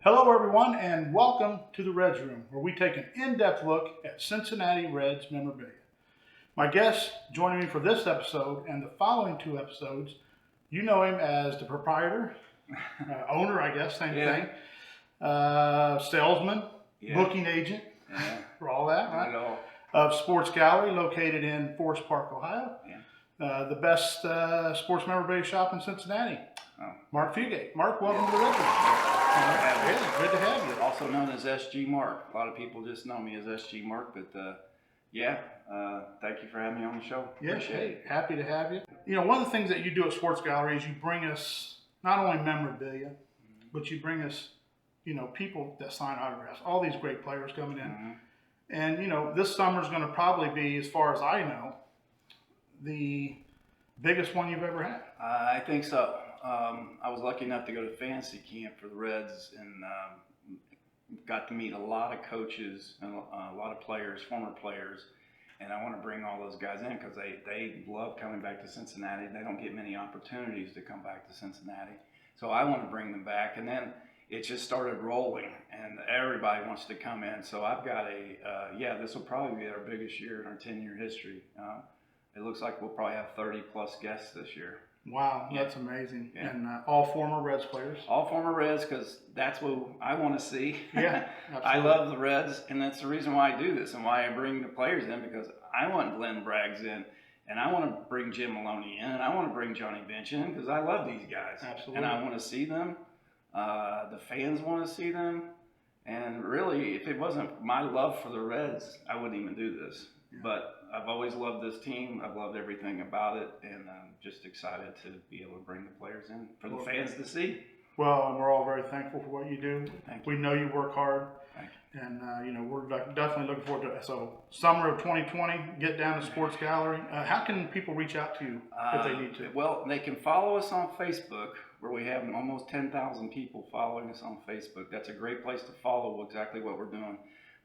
Hello, everyone, and welcome to the Reds Room, where we take an in-depth look at Cincinnati Reds memorabilia. My guest joining me for this episode and the following two episodes, you know him as the proprietor, owner, I guess, same thing, salesman, booking agent, for all that, right? Of Sports Gallery, located in Forest Park, Ohio. The best sports memorabilia shop in Cincinnati. Mark Fugate. Mark, welcome to the Reds Room. Good to have you. Also known as SG Mark. A lot of people just know me as SG Mark, but thank you for having me on the show. Yeah, happy to have you. You know, one of the things that you do at Sports Gallery is you bring us not only memorabilia, but you bring us, people that sign autographs. All these great players coming in. And, this summer is going to probably be, as far as I know, the biggest one you've ever had. I think so. I was lucky enough to go to fantasy camp for the Reds and got to meet a lot of coaches and a lot of players, former players, and I want to bring all those guys in because they love coming back to Cincinnati. They don't get many opportunities to come back to Cincinnati, so I want to bring them back. And then it just started rolling, and everybody wants to come in. So I've got this will probably be our biggest year in our 10-year history. It looks like we'll probably have 30 plus guests this year. Wow, that's amazing. Yeah. And all former Reds players? All former Reds, because that's what I want to see. Yeah, absolutely. I love the Reds, and that's the reason why I do this and why I bring the players in, because I want Glenn Braggs in, and I want to bring Jim Maloney in, and I want to bring Johnny Bench in, because I love these guys. Absolutely. And I want to see them. The fans want to see them. And really, if it wasn't my love for the Reds, I wouldn't even do this. Yeah. But I've always loved this team. I've loved everything about it, and I'm just excited to be able to bring the players in for the fans to see. Well, and we're all very thankful for what you do. Thank you. We know you work hard, and we're definitely looking forward to it. So, summer of 2020, get down to Sports Gallery. How can people reach out to you if they need to? Well, they can follow us on Facebook, where we have almost 10,000 people following us on Facebook. That's a great place to follow exactly what we're doing.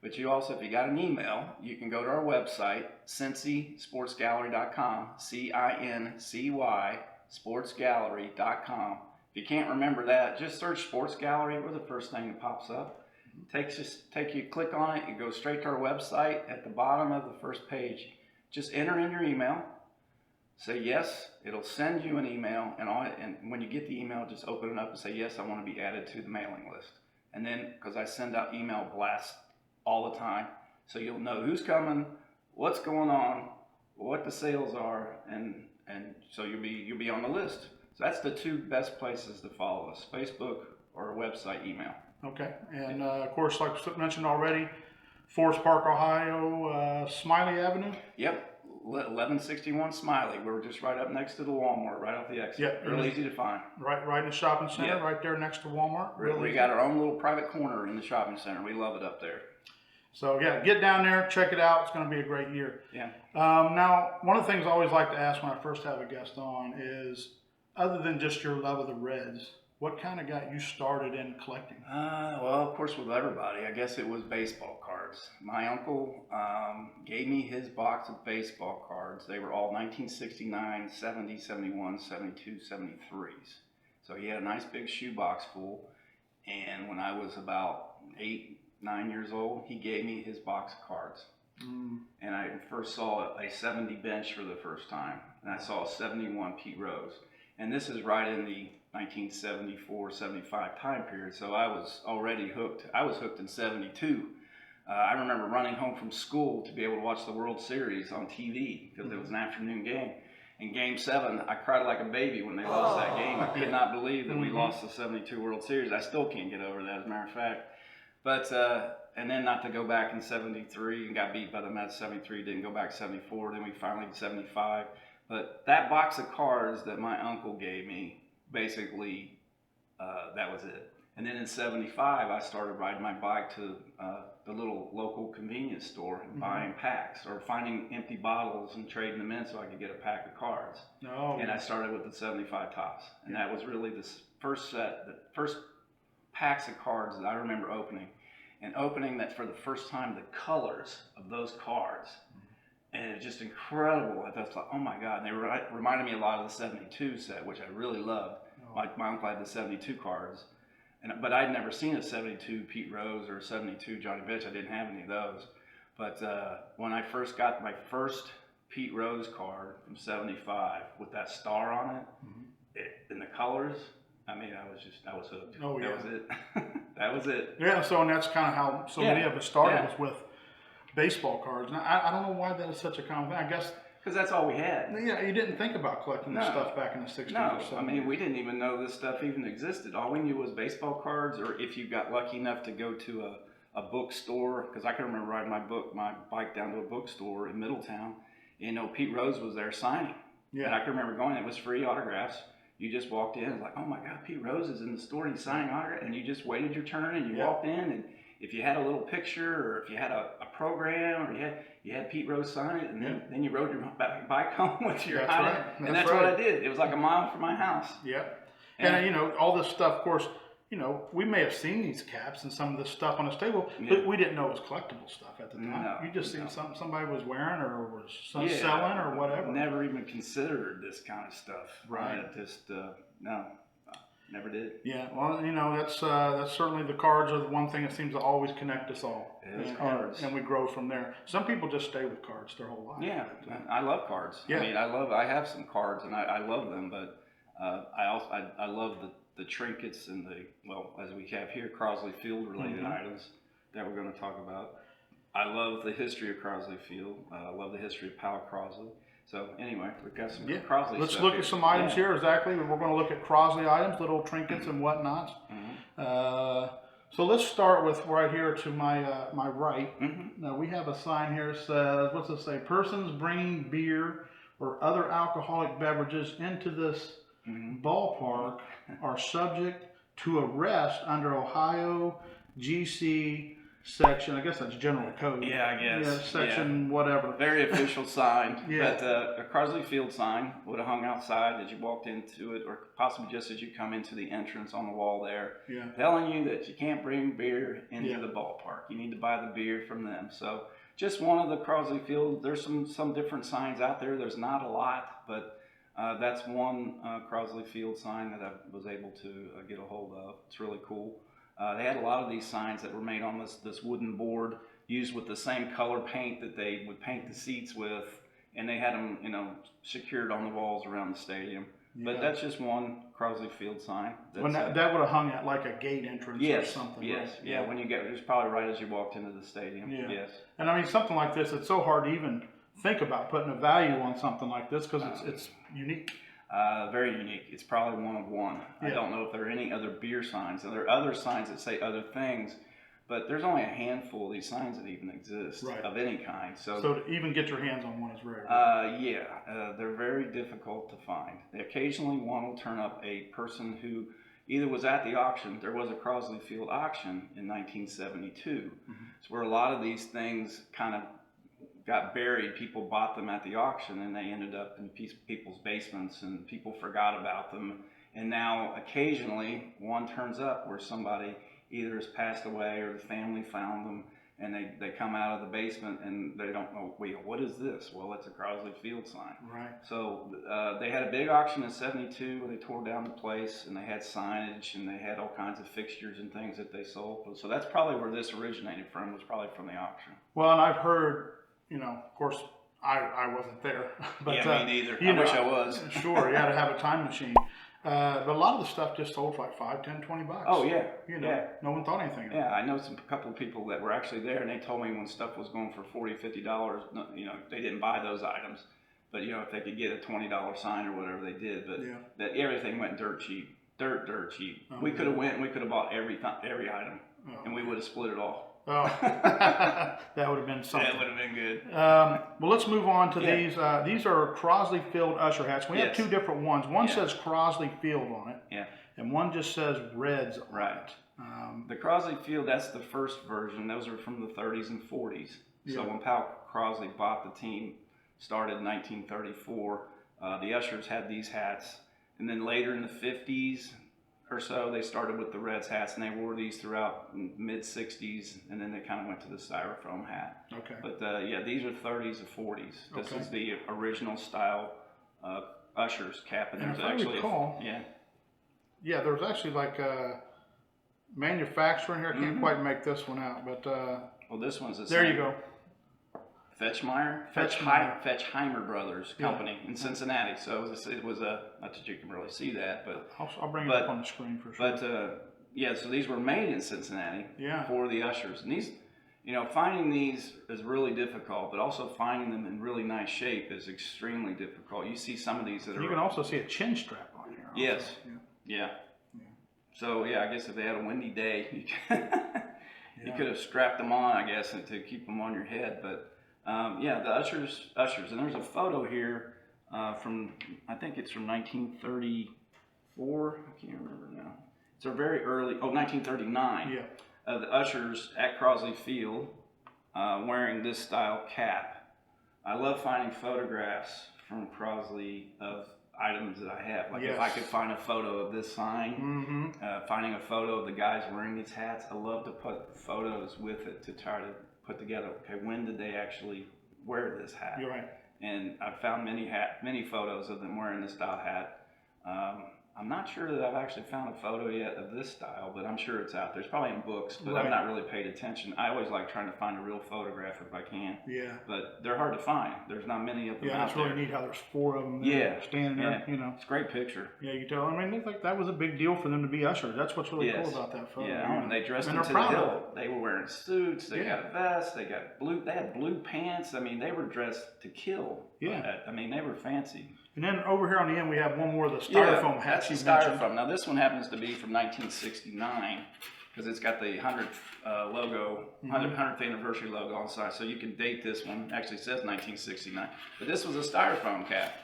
But you also, if you got an email, you can go to our website, cincysportsgallery.com, CINCY sportsgallery.com. If you can't remember that, just search Sports Gallery. We're the first thing that pops up. Click on it, you go straight to our website. At the bottom of the first page, just enter in your email, say yes, it'll send you an email, and when you get the email, just open it up and say, yes, I want to be added to the mailing list. And then, because I send out email blasts all the time, so you'll know who's coming, what's going on, what the sales are, and so you'll be on the list. So that's the two best places to follow us: Facebook or our website email. Okay, and of course, like I mentioned already, Forest Park, Ohio, Smiley Avenue. Yep, 1161 Smiley. We're just right up next to the Walmart, right off the exit. Yep, real easy to find. Right in the shopping center, right there next to Walmart. We got our own little private corner in the shopping center. We love it up there. So yeah, get down there, check it out. It's going to be a great year. Yeah. Now, one of the things I always like to ask when I first have a guest on is, other than just your love of the Reds, what kind of got you started in collecting? Well, of course, with everybody, I guess it was baseball cards. My uncle gave me his box of baseball cards. They were all 1969, 70, 71, 72, 73s. So he had a nice big shoebox full. And when I was about 8, 9 years old, he gave me his box of cards. And I first saw a 70 bench for the first time. And I saw a 71 Pete Rose. And this is right in the 1974-75 time period, so I was already hooked. I was hooked in 72. I remember running home from school to be able to watch the World Series on TV because it was an afternoon game. In Game 7, I cried like a baby when they lost that game. I could not believe that we lost the 72 World Series. I still can't get over that, as a matter of fact. But and then not to go back in 73 and got beat by the Mets 73, didn't go back 74, then we finally 75. But that box of cards that my uncle gave me, basically, that was it. And then in 75, I started riding my bike to the little local convenience store and buying packs, or finding empty bottles and trading them in so I could get a pack of cards. And I started with the 75 tops. And that was really the first packs of cards that I remember opening. And opening that for the first time, the colors of those cards. And it's just incredible. I thought, oh my God. And they reminded me a lot of the 72 set, which I really loved. My uncle had the 72 cards. but I'd never seen a 72 Pete Rose or a 72 Johnny Bench. I didn't have any of those. But when I first got my first Pete Rose card from '75 with that star on it, and the colors, I mean, I was hooked. Oh, yeah. That was it. That was it. Yeah, so and that's kind of how so many of us started was with baseball cards. And I don't know why that is such a common thing. I guess because that's all we had. Yeah, you didn't think about collecting this stuff back in the 60s or 70s. I mean, we didn't even know this stuff even existed. All we knew was baseball cards, or if you got lucky enough to go to a bookstore, because I can remember riding my bike down to a bookstore in Middletown. You know, Pete Rose was there signing. Yeah. And I can remember going, it was free autographs. You just walked in, and like, oh my God, Pete Rose is in the store and he's signing autographs. And you just waited your turn and you walked in, and if you had a little picture or if you had a program or you had Pete Rose sign it, and then you rode your bike home with your item. And that's what I did. It was like a mile from my house. Yeah. And you know, all this stuff, of course, you know, we may have seen these caps and some of this stuff on this table, but we didn't know it was collectible stuff at the time. No, you just seen somebody was wearing or was selling or whatever. Never even considered this kind of stuff. Right. No, never did. Yeah. Well, you know, that's certainly the cards are the one thing that seems to always connect us all. It's cards. And we grow from there. Some people just stay with cards their whole life. Yeah. I love cards. Yeah. I mean, I have some cards and I love them, but I love the trinkets and as we have here, Crosley Field related items that we're going to talk about. I love the history of Crosley Field. I love the history of Powell Crosley. So anyway, we've got some Crosley Let's stuff look here. at some items here. Exactly. We're going to look at Crosley items, little trinkets and whatnots. So let's start with right here to my right. Now we have a sign here that says, what's it say? Persons bringing beer or other alcoholic beverages into this ballpark are subject to arrest under Ohio GC section. I guess that's general code. Yeah, I guess. Yeah, section whatever. Very official sign. But a Crosley Field sign would have hung outside as you walked into it, or possibly just as you come into the entrance on the wall there, telling you that you can't bring beer into the ballpark. You need to buy the beer from them. So just one of the Crosley Field. There's some different signs out there. There's not a lot, but that's one Crosley Field sign that I was able to get a hold of. It's really cool. They had a lot of these signs that were made on this wooden board, used with the same color paint that they would paint the seats with, and they had them, you know, secured on the walls around the stadium. But that's just one Crosley Field sign. When that would have hung at like a gate entrance or something. Yes, right? yeah. When you get, it was probably right as you walked into the stadium. Yeah. Yes. And I mean, something like this, it's so hard to even think about putting a value on something like this because it's unique. Very unique. It's probably one of one. I don't know if there are any other beer signs. And there are other signs that say other things, but there's only a handful of these signs that even exist of any kind. So to even get your hands on one is rare. They're very difficult to find. Occasionally one will turn up a person who either was at the auction. There was a Crosley Field auction in 1972. It's where a lot of these things kind of got buried. People bought them at the auction and they ended up in people's basements and people forgot about them. And now occasionally one turns up where somebody either has passed away or the family found them, and they come out of the basement and they don't know, wait, what is this? Well, it's a Crosley Field sign. Right. So they had a big auction in '72 where they tore down the place and they had signage and they had all kinds of fixtures and things that they sold. So that's probably where this originated from, was probably from the auction. Well, and I've heard, you know, of course, I wasn't there. But, me neither. I wish I was. Sure, you had to have a time machine. But a lot of the stuff just sold for like $5, $10, $20. Oh, yeah. You know, no one thought anything of it. Yeah, I know a couple of people that were actually there, and they told me when stuff was going for $40, $50, you know, they didn't buy those items. But, you know, if they could get a $20 sign or whatever, they did. But that everything went dirt cheap. Dirt cheap. We could have went and we could have bought every item, and we would have split it all. Oh, that would have been something. That would have been good. Well, let's move on to these. These are Crosley Field usher hats. We have two different ones. One says Crosley Field on it, and one just says Reds on it. The Crosley Field, that's the first version. Those are from the 30s and 40s. So when Powell Crosley bought the team, started in 1934, the ushers had these hats. And then later in the 50s, or so, they started with the Reds hats, and they wore these throughout mid-60s, and then they kind of went to the styrofoam hat. Okay. But these are 30s and 40s. This is the original style Usher's cap, and there's actually there was actually like manufacturing here. I can't quite make this one out, but well, this one's the there same. you go. Fetchheimer Brothers Company in Cincinnati. So it was a, not that you can really see that, but I'll bring it up on the screen for sure. But yeah, so these were made in Cincinnati Yeah. for the ushers, and these, you know, finding these is really difficult, but also finding them in really nice shape is extremely difficult. You see some of these that You can also see a chin strap on here. Also. Yes. Yeah. So yeah, I guess if they had a windy day, you could have strapped them on, I guess, and to keep them on your head. But yeah, the ushers, and there's a photo here from, I think it's from 1934. I can't remember now. It's a very early, 1939. Yeah. Of the ushers at Crosley Field wearing this style cap. I love finding photographs from Crosley of items that I have. Like if I could find a photo of this sign, finding a photo of the guys wearing these hats, I love to put photos with it to try to put together, okay, when did they actually wear this hat? You're right. And I've found many photos of them wearing this style hat. I'm not sure that I've actually found a photo yet of this style, but I'm sure it's out there. It's probably in books, but I've not really paid attention. I always like trying to find a real photograph if I can. Yeah. But they're hard to find. There's not many of them out it's there. really neat how there's 4 of them there standing there, you know. It's a great picture. Yeah, you can tell. I mean, it's like that was a big deal for them to be ushers. That's what's really cool about that photo. Yeah, and they dressed them to the hilt. They were wearing suits. They got vests. They got blue. They had blue pants. I mean, they were dressed to kill. Yeah. I mean, they were fancy. And then over here on the end, we have one more of the styrofoam hats. That's the styrofoam. Now, this one happens to be from 1969 because it's got the 100th logo, 100th anniversary logo on the side. So you can date this one. Actually, it says 1969. But this was a styrofoam cap.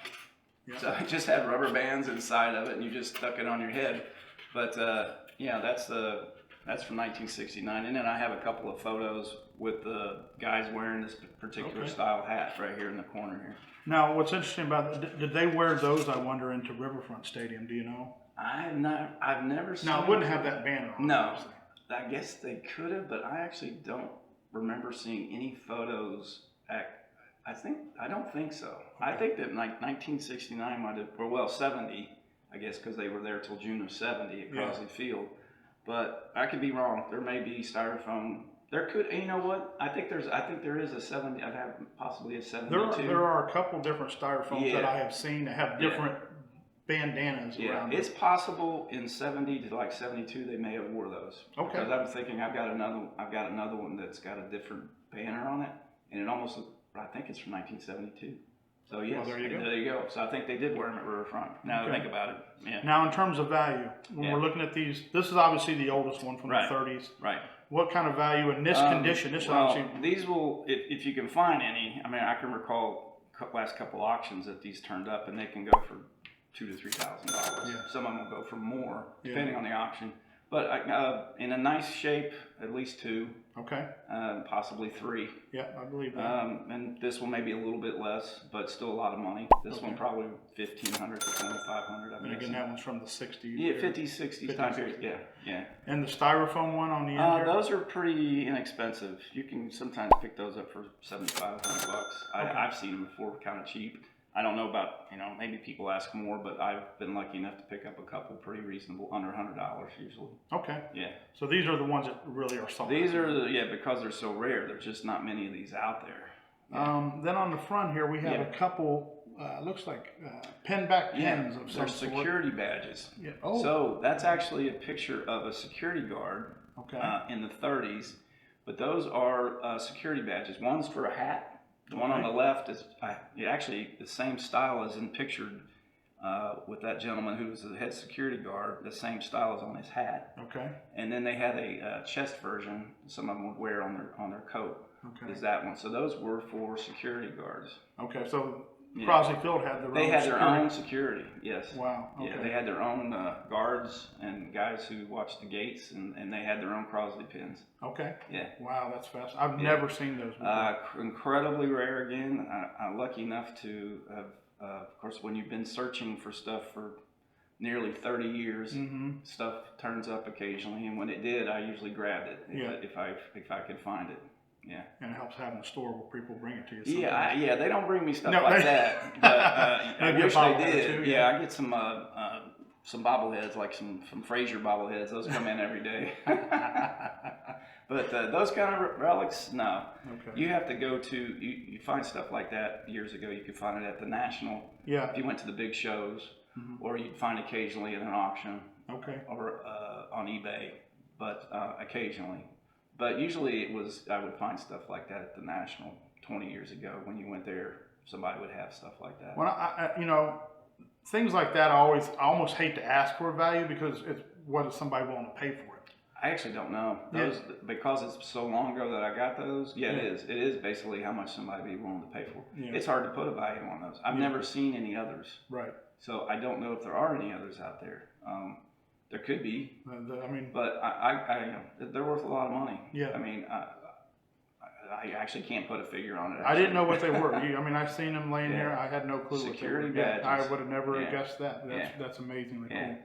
Yeah. So it just had rubber bands inside of it, and you just stuck it on your head. But yeah, that's from 1969. And then I have a couple of photos with the guys wearing this particular style hat right here in the corner here. Now, what's interesting about it, did they wear those, I wonder, into Riverfront Stadium? Do you know? I've never seen. Now, it wouldn't have that banner on. No, I guess they could have, but I actually don't remember seeing any photos at. I don't think so. Okay. I think that like 1969 might have, or well, 70, I guess, because they were there till June of 70 at Crosley Field. But I could be wrong. There may be styrofoam. There could, you know what? I think there is a 70. I've had possibly a 72. There are a couple different styrofoams that I have seen that have different bandanas around. It's possible in 70 to like 72 they may have wore those. Okay. Because I'm thinking I've got another one that's got a different banner on it, and it almost I think it's from 1972. So yes, there you go. So I think they did wear them at Riverfront. Now that I think about it. Yeah. Now in terms of value, when we're looking at these, this is obviously the oldest one from the 30s. Right. What kind of value in this condition? This obviously. These will, if you can find any. I mean, I can recall last couple auctions that these turned up, and they can go for $2,000 to $3,000. Yeah. Some of them will go for more, depending on the auction. But in a nice shape, at least 2. Okay. Possibly 3. Yeah, I believe that. And this one may be a little bit less, but still a lot of money. This one probably $1,500 to $2,500. And again, that one's from the 60s. Yeah, 50s, 60s time period. Yeah. And the styrofoam one on the end here? Those are pretty inexpensive. You can sometimes pick those up for $75, $100. I've seen them before, kind of cheap. I don't know about, maybe people ask more, but I've been lucky enough to pick up a couple pretty reasonable, under $100 usually. Okay. Yeah. So these are the ones that really are solid. These are, because they're so rare, there's just not many of these out there. Yeah. Then on the front here, we have a couple, looks like pen back pens of some sort. They're security badges. Yeah. Oh. So that's actually a picture of a security guard in the 30s, but those are security badges. One's for a hat. The one on the left is actually the same style as in pictured with that gentleman who was the head security guard. The same style as on his hat. Okay. And then they had a chest version. Some of them would wear on their coat. Okay. Is that one? So those were for security guards. Okay. So Crosley Field had their own security. Yes. Wow. Okay. Yeah, they had their own guards and guys who watched the gates, and they had their own Crosley pins. Okay. Yeah. Wow, that's fast. I've never seen those before. Incredibly rare again. I'm lucky enough to have, of course, when you've been searching for stuff for nearly 30 years, stuff turns up occasionally, and when it did, I usually grabbed it if I could find it. Yeah. And it helps having a store where people bring it to you sometimes. Yeah, they don't bring me stuff like that, but I wish they did. I get some some bobbleheads, like some Frazier bobbleheads. Those come in every day. But those kind of relics, no. Okay. You have to go to, you find stuff like that years ago. You could find it at the National. Yeah. If you went to the big shows, or you'd find occasionally in an auction. Okay. Or on eBay, but occasionally. But usually I would find stuff like that at the National 20 years ago. When you went there, somebody would have stuff like that. Well, I things like that, I almost hate to ask for a value because it's what is somebody willing to pay for it? I actually don't know. Those, because it's so long ago that I got those, it is. It is basically how much somebody would be willing to pay for. Yeah. It's hard to put a value on those. I've never seen any others. Right. So I don't know if there are any others out there. There could be. But they're worth a lot of money. Yeah. I mean, I actually can't put a figure on it. I didn't know what they were. I've seen them laying here. I had no clue Security what they were. Badges. I would have never guessed that. That's amazingly cool.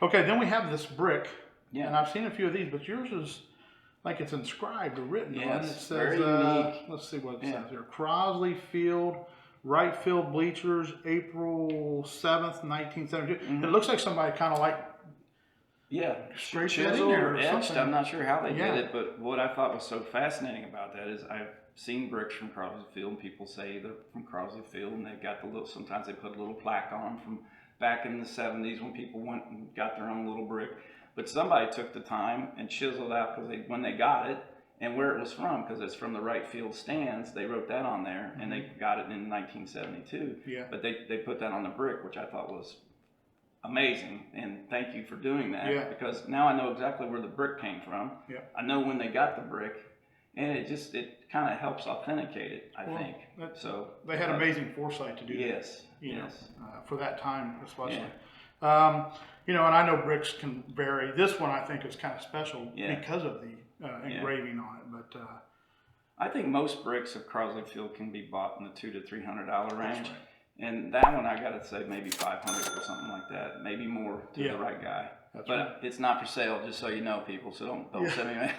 Okay, then we have this brick. Yeah. And I've seen a few of these, but yours is like it's inscribed or written on it. It says, very unique. Let's see what it says here. Crosley Field, right field bleachers, April 7th, 1972. It looks like somebody kind of like straight chiseled or etched. something. I'm not sure how they did it, but what I thought was so fascinating about that is I've seen bricks from Crosley Field, and people say they're from Crosley Field, and they've got the little, sometimes they put a little plaque on from back in the 70s when people went and got their own little brick. But somebody took the time and chiseled out when they got it and where it was from, because it's from the right field stands. They wrote that on there, and they got it in 1972. Yeah. But they put that on the brick, which I thought was amazing, and thank you for doing that. Yeah. Because now I know exactly where the brick came from. Yeah. I know when they got the brick, and it kind of helps authenticate it. I think so. They had amazing foresight to do that. Yes. For that time especially. Yeah. And I know bricks can vary. This one I think is kind of special because of the engraving on it. But I think most bricks of Crosley Field can be bought in the $200 to $300 range. Right. And that one, I got to say, maybe $500 or something like that. Maybe more to the right guy. But it's not for sale, just so you know, people. So don't send me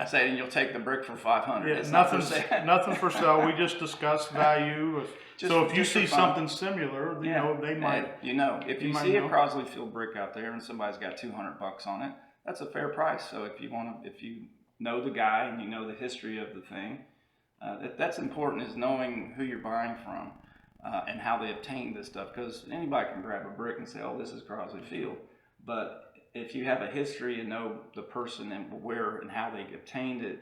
saying you'll take the brick for $500. Yeah, nothing for sale. We just discuss value. So if you see something similar, they might. If you see a Crosley Field brick out there and somebody's got $200 on it, that's a fair price. So if you know the guy and you know the history of the thing, that's important, is knowing who you're buying from and how they obtained this stuff. Because anybody can grab a brick and say, "Oh, this is Crosley Field," but if you have a history and know the person and where and how they obtained it,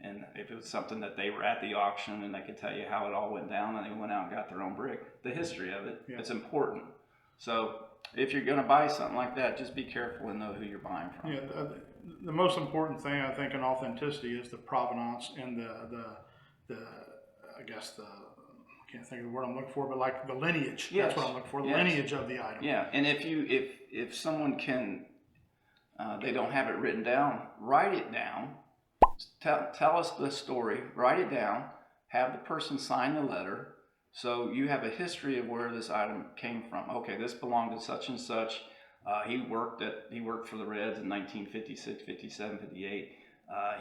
and if it was something that they were at the auction and they could tell you how it all went down and they went out and got their own brick, the history of it, it's important. So if you're going to buy something like that, just be careful and know who you're buying from. Yeah, the most important thing I think in authenticity is the provenance and the I can't think of the word I'm looking for, but like the lineage. Yes. That's what I'm looking for, the lineage of the item. Yeah, and if someone can, they don't have it written down, write it down. Tell us the story, write it down, have the person sign the letter, so you have a history of where this item came from. Okay, this belonged to such and such. He worked for the Reds in 1956, 57, 58.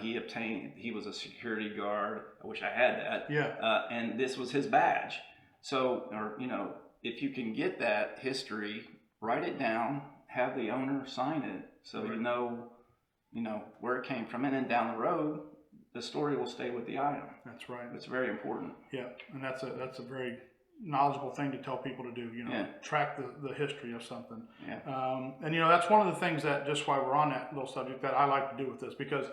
He was a security guard. I wish I had that. Yeah. And this was his badge. So, if you can get that history, write it down, have the owner sign it, so you know where it came from, and then down the road, the story will stay with the item. That's right. It's very important. Yeah, and that's a very knowledgeable thing to tell people to do. Track the history of something. Yeah. And that's one of the things that, just while we're on that little subject, that I like to do with this, because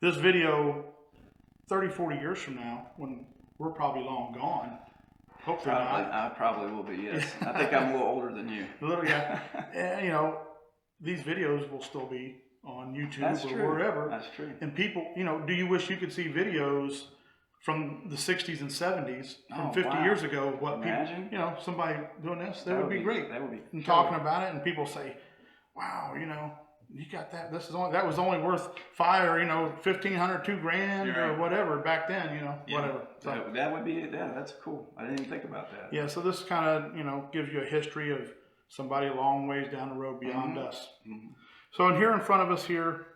this video, 30, 40 years from now, when we're probably long gone, hopefully not. I probably will be. Yes. I think I'm a little older than you. A little, yeah. And, these videos will still be on YouTube or wherever. That's true. And people, do you wish you could see videos from the 60s and 70s, from 50 years ago, what Imagine. people, somebody doing this? That would be great. That would be. And talking about it, and people say, wow, you got that. That was only worth $1,500, $2,000, or whatever back then, whatever. So, that would be it. Yeah, that's cool. I didn't even think about that. Yeah, so this kind of, gives you a history of somebody a long ways down the road beyond us. Mm-hmm. So in here in front of us here,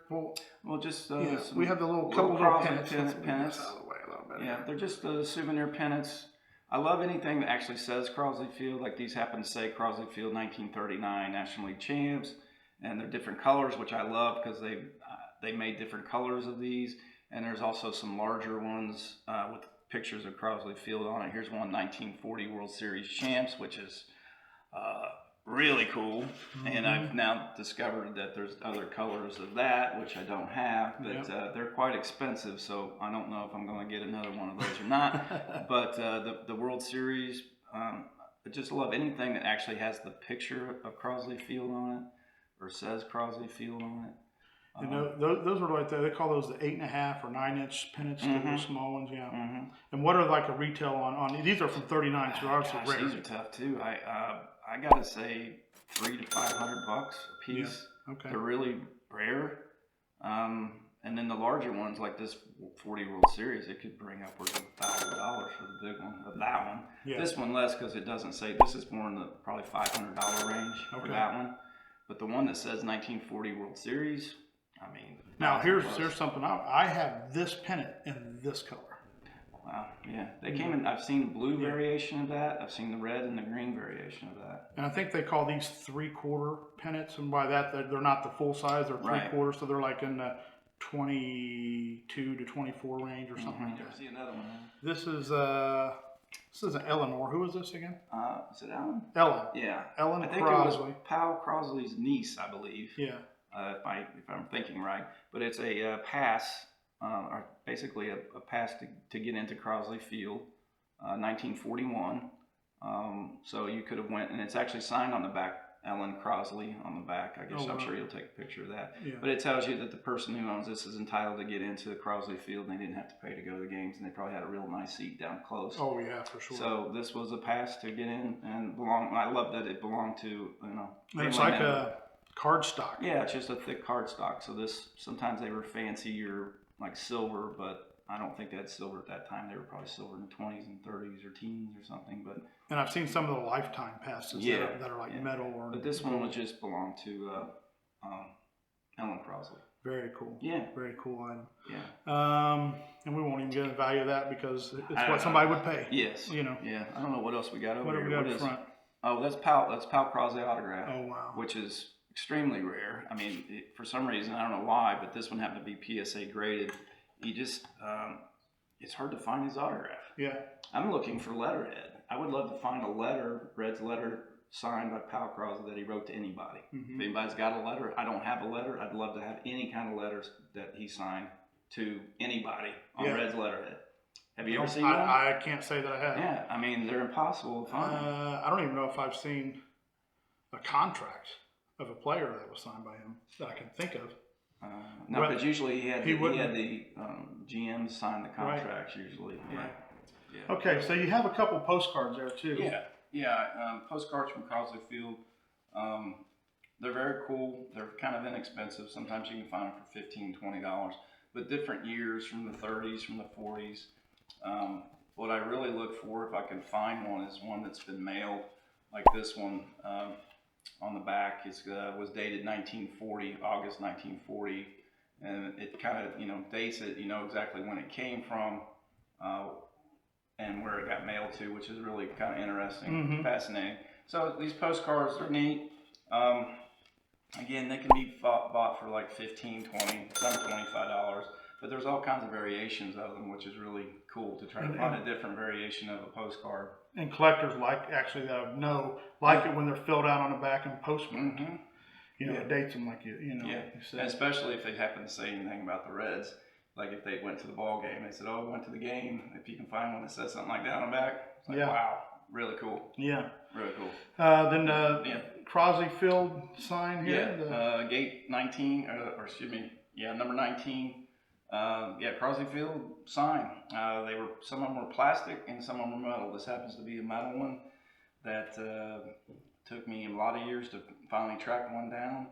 just we have the couple little pennants. Pennants. Out of the way a little bit. Yeah, they're just souvenir pennants. I love anything that actually says Crosley Field. Like these happen to say Crosley Field 1939 National League champs. and they're different colors, which I love because they made different colors of these. And there's also some larger ones with pictures of Crosley Field on it. Here's one 1940 World Series champs, which is really cool. And I've now discovered that there's other colors of that, which I don't have, but they're quite expensive, so I don't know if I'm going to get another one of those or not. But the World Series, I just love anything that actually has the picture of Crosley Field on it, or says Crosley Field on it. You know, those are like they call those the 8.5 or 9-inch pennants, the small ones, And what are like a retail on these are from 39, so obviously rare. These are tough too. I gotta say $300 to $500 a piece. Yeah. Okay. They're really rare. And then the larger ones, like this 40 World Series, it could bring upwards of $1,000 for the big one, of that one. Yeah. This one less because it doesn't say. This is more in the probably $500 range for that one. But the one that says 1940 World Series, I mean. Now here's something. I have this pennant in this color. Wow, yeah. They came in, I've seen the blue variation of that. I've seen the red and the green variation of that. And I think they call these 3/4 pennants, and by that, they're not the full size, they're 3/4, so they're like in the 22 to 24 range or something like that. See another one. This is an Eleanor. Who is this again? Is it Ellen? Ellen. Yeah. Ellen I think Crosley. it was Pal Crosley's niece, I believe. Yeah. If I'm thinking right. But it's a pass. Or basically a pass to get into Crosley Field, 1941. So you could have went, and it's actually signed on the back, Ellen Crosley on the back. I guess I'm sure you'll take a picture of that. Yeah. But it tells you that the person who owns this is entitled to get into the Crosley Field, and they didn't have to pay to go to the games, and they probably had a real nice seat down close. Oh yeah, for sure. So this was a pass to get in and belong. I love that it belonged to It's like a cardstock. Yeah, it's just a thick cardstock. So this sometimes they were fancy or like silver, but I don't think they had silver at that time. They were probably silver in the 20s and 30s or teens or something. But and I've seen some of the lifetime passes that are like metal or. But this one would just belong to Ellen Crosley. Very cool. Yeah. Very cool item. Yeah. And we won't even get into the value of that because it's what somebody would pay. Yes. You know. Yeah. I don't know what else we got over here. What have we got up front? Oh, that's Pal Crosley autograph. Oh wow. Which is extremely rare. I mean, for some reason, I don't know why, but this one happened to be PSA graded. He just, it's hard to find his autograph. Yeah. I'm looking for letterhead. I would love to find a letter, Red's letter, signed by Pal Crosley that he wrote to anybody. If anybody's got a letter, I don't have a letter. I'd love to have any kind of letters that he signed to anybody on Red's letterhead. Have you ever seen one? I can't say that I have. Yeah, I mean, they're impossible to find. I don't even know if I've seen a contract of a player that was signed by him that I can think of. No, but usually he had the GM sign the contracts usually. Right. Yeah. Okay, so you have a couple postcards there too. Yeah. Postcards from Crosley Field. They're very cool. They're kind of inexpensive. Sometimes you can find them for $15, $20. But different years from the 30s, from the 40s. What I really look for, if I can find one, is one that's been mailed, like this one. On the back was dated 1940, August 1940, and it kind of dates it, exactly when it came from and where it got mailed to, which is really kind of interesting, fascinating. So these postcards are neat. Again, they can be bought for like $15, $20, some $25, but there's all kinds of variations of them, which is really cool to try to find a different variation of a postcard. And collectors like it when they're filled out on the back and postmarked. It dates them like you said. And especially if they happen to say anything about the Reds. Like if they went to the ball game, they said, "Oh, we went to the game." If you can find one that says something like that on the back, it's like, wow, really cool. Yeah, really cool. Then Crosley Field sign here. Yeah, gate 19, number 19. Crosley Field sign. Some of them were plastic and some of them were metal. This happens to be a metal one that took me a lot of years to finally track one down.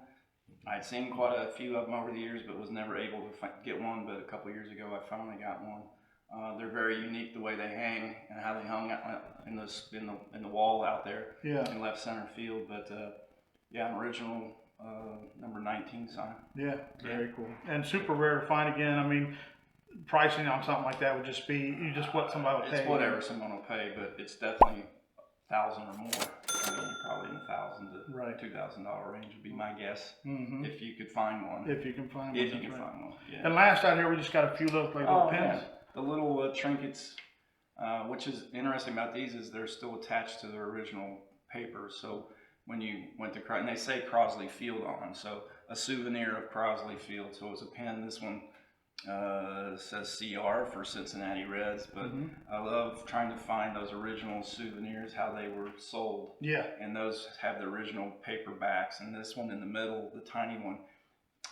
I'd seen quite a few of them over the years, but was never able to get one. But a couple of years ago, I finally got one. They're very unique the way they hang and how they hung in the wall out there in left center field. But an original. Number 19 sign. Yeah, very cool. And super rare to find again. I mean, pricing on something like that would just be, what somebody would pay. It's whatever someone will pay, but it's definitely 1,000 or more. I mean, you're probably in the $1,000 to $2,000 range would be my guess, if you could find one. If you can find one. If you can find one, yeah. And last out here, we just got a few little little pins. Yeah. The little trinkets, which is interesting about these is they're still attached to their original paper. So when you went to and they say Crosley Field on them, so a souvenir of Crosley Field. So it was a pin. This one says CR for Cincinnati Reds, but I love trying to find those original souvenirs, how they were sold. Yeah. And those have the original paperbacks. And this one in the middle, the tiny one,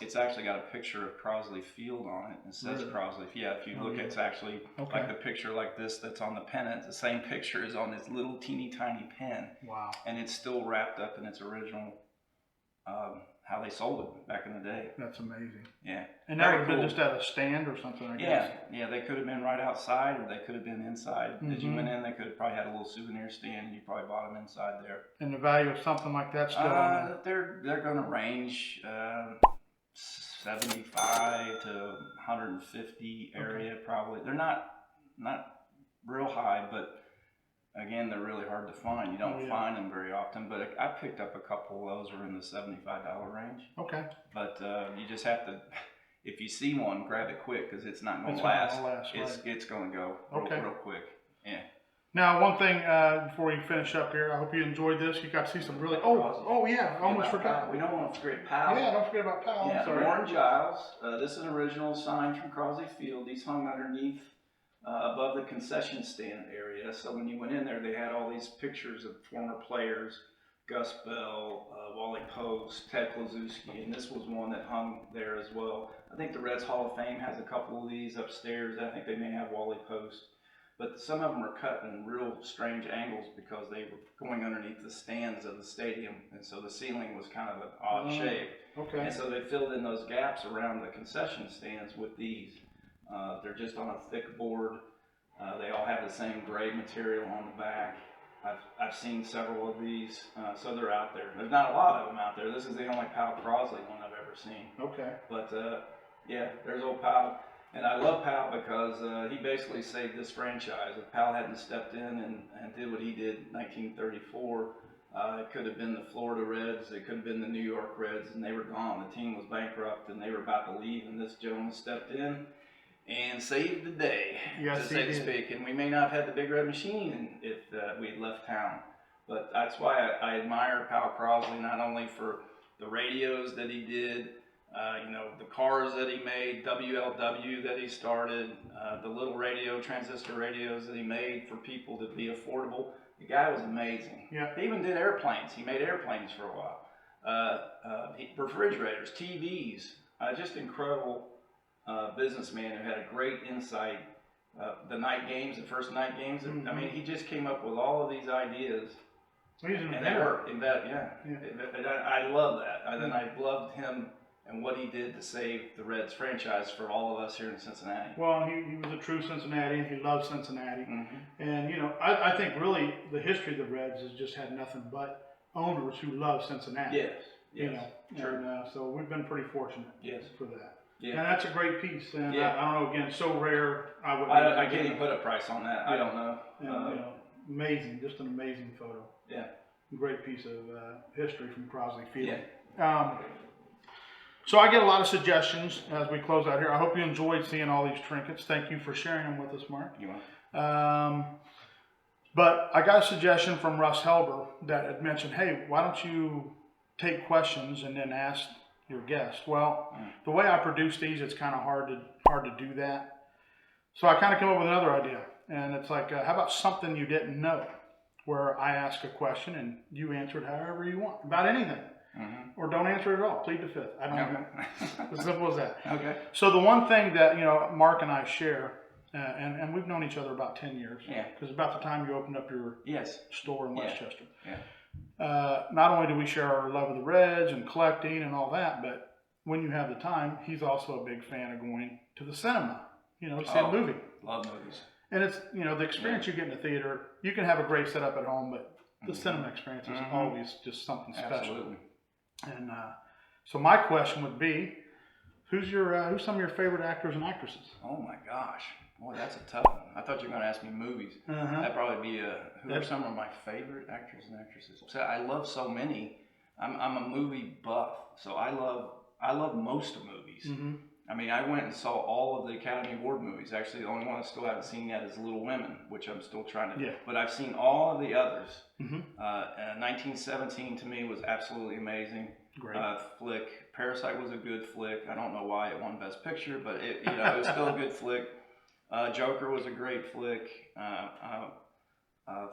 it's actually got a picture of Crosley Field on it. It says Crosley. Yeah, if you look, it's actually like the picture like this that's on the pennant. The same picture is on this little teeny tiny pen. Wow. And it's still wrapped up in its original, how they sold it back in the day. That's amazing. Yeah. And that would have been just at a stand or something, I guess. Yeah, they could have been right outside, or they could have been inside. As you went in, they could have probably had a little souvenir stand, and you probably bought them inside there. And the value of something like that still on there? They're going to range 75 to 150 area probably. They're not real high, but again, they're really hard to find. You don't find them very often, but I picked up a couple of those were in the $75 range. Okay. But you just have to, if you see one, grab it quick because it's not going to last. It's going to go real quick. Yeah. Now, one thing before we finish up here, I hope you enjoyed this. You got to see some really. Oh yeah, I almost forgot. We don't want to forget Powell. Yeah, don't forget about Powell. Yeah, Warren Giles. This is an original sign from Crosley Field. These hung underneath, above the concession stand area. So when you went in there, they had all these pictures of former players: Gus Bell, Wally Post, Ted Kluszewski, and this was one that hung there as well. I think the Reds Hall of Fame has a couple of these upstairs. I think they may have Wally Post. But some of them are cut in real strange angles because they were going underneath the stands of the stadium, and so the ceiling was kind of an odd shape. Okay. And so they filled in those gaps around the concession stands with these. They're just on a thick board. They all have the same gray material on the back. I've seen several of these, so they're out there. There's not a lot of them out there. This is the only Powell Crosley one I've ever seen. Okay. But yeah, there's old Powell. And I love Powell because he basically saved this franchise. If Powell hadn't stepped in and did what he did in 1934, it could have been the Florida Reds, it could have been the New York Reds, and they were gone. The team was bankrupt and they were about to leave, and this gentleman stepped in and saved the day, to say to speak. And we may not have had the Big Red Machine if we had left town. But that's why I admire Powell Crosley, not only for the radios that he did, you know, the cars that he made, WLW that he started, the little transistor radios that he made for people to be affordable. The guy was amazing. Yeah. He even did airplanes. He made airplanes for a while. Refrigerators, TVs, just incredible businessman who had a great insight. The night games, the first night games, I mean, he just came up with all of these ideas. He's an inventor. I love that. And I loved him and what he did to save the Reds franchise for all of us here in Cincinnati. Well, he was a true Cincinnatian. He loved Cincinnati. And, you know, I think really the history of the Reds has just had nothing but owners who love Cincinnati. Yes. You know, true. And so we've been pretty fortunate for that. Yeah. And that's a great piece. And I don't know, again, so rare. I can't even put a price on that. I don't know. And, you know, amazing, just an amazing photo. Yeah. Great piece of history from Crosley Field. Yeah. So I get a lot of suggestions as we close out here. I hope you enjoyed seeing all these trinkets. Thank you for sharing them with us, Mark. You want? But I got a suggestion from Russ Helber that had mentioned, hey, why don't you take questions and then ask your guest? Well, the way I produce these, it's kind of hard to do that. So I kind of came up with another idea, and it's like, how about something you didn't know, where I ask a question and you answer it however you want about anything. Or don't answer it at all. Plead the fifth. I don't know. As simple as that. Okay. So the one thing that, you know, Mark and I share, and we've known each other about 10 years. Yeah. Because about the time you opened up your store in Westchester. Yeah. Not only do we share our love of the Reds and collecting and all that, but when you have the time, he's also a big fan of going to the cinema, you know, to see a movie. Love movies. And it's, you know, the experience you get in the theater, you can have a great setup at home, but the cinema experience is always just something special. Absolutely. And so my question would be, who's some of your favorite actors and actresses? Oh my gosh. Boy, that's a tough one. I thought you were going to ask me movies. That'd probably be who are some of my favorite actors and actresses. So I love so many. I'm a movie buff, so I love most of movies. I mean, I went and saw all of the Academy Award movies. Actually, the only one I still haven't seen yet is Little Women, which I'm still trying to. Yeah. But I've seen all of the others. 1917 to me was absolutely amazing. Great. Flick. Parasite was a good flick. I don't know why it won Best Picture, but it was still a good flick. Joker was a great flick.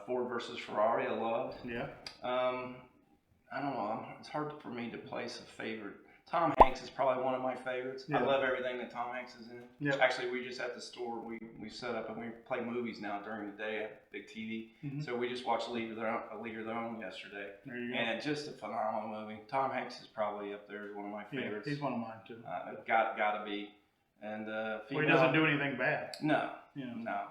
Ford versus Ferrari, I loved. Yeah. I don't know. It's hard for me to place a favorite. Tom Hanks is probably one of my favorites. Yeah. I love everything that Tom Hanks is in. Yeah. Actually, we just at the store, we set up and we play movies now during the day at big TV. So we just watched A League of Their Own yesterday. There you go. And it's just a phenomenal movie. Tom Hanks is probably up there as one of my favorites. Yeah, he's one of mine too. Got to be. And he doesn't do anything bad. No. Yeah. No.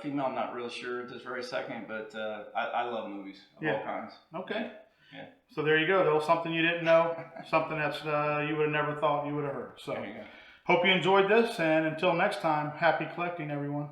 Female, I'm not real sure at this very second, but I love movies of all kinds. Okay. Yeah. So there you go. That was something you didn't know, something that's you would have never thought you would have heard. So There you go. hope you enjoyed this, and until next time, happy collecting, everyone.